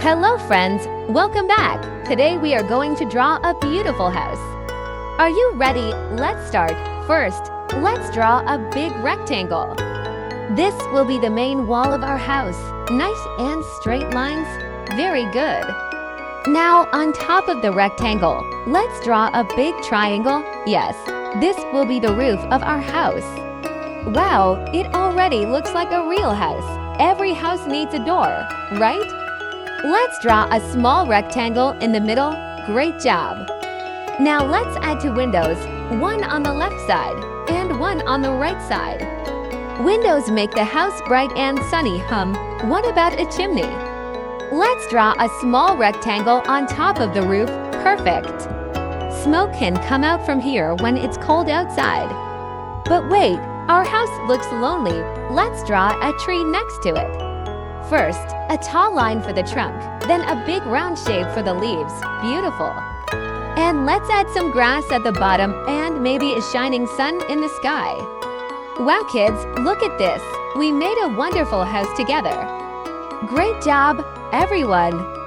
Hello friends, welcome back. Today we are going to draw a beautiful house. Are you ready? Let's start. First, let's draw a big rectangle. This will be the main wall of our house. Nice and straight lines. Very good. Now on top of the rectangle, let's draw a big triangle. Yes, this will be the roof of our house. Wow, it already looks like a real house. Every house needs a door, right? Let's draw a small rectangle in the middle. Great job! Now let's add two windows, one on the left side and one on the right side. Windows make the house bright and sunny. What about a chimney? Let's draw a small rectangle on top of the roof. Perfect! Smoke can come out from here when it's cold outside. But wait, our house looks lonely. Let's draw a tree next to it. First, a tall line for the trunk, then a big round shape for the leaves. Beautiful! And let's add some grass at the bottom and maybe a shining sun in the sky. Wow kids, look at this! We made a wonderful house together. Great job, everyone!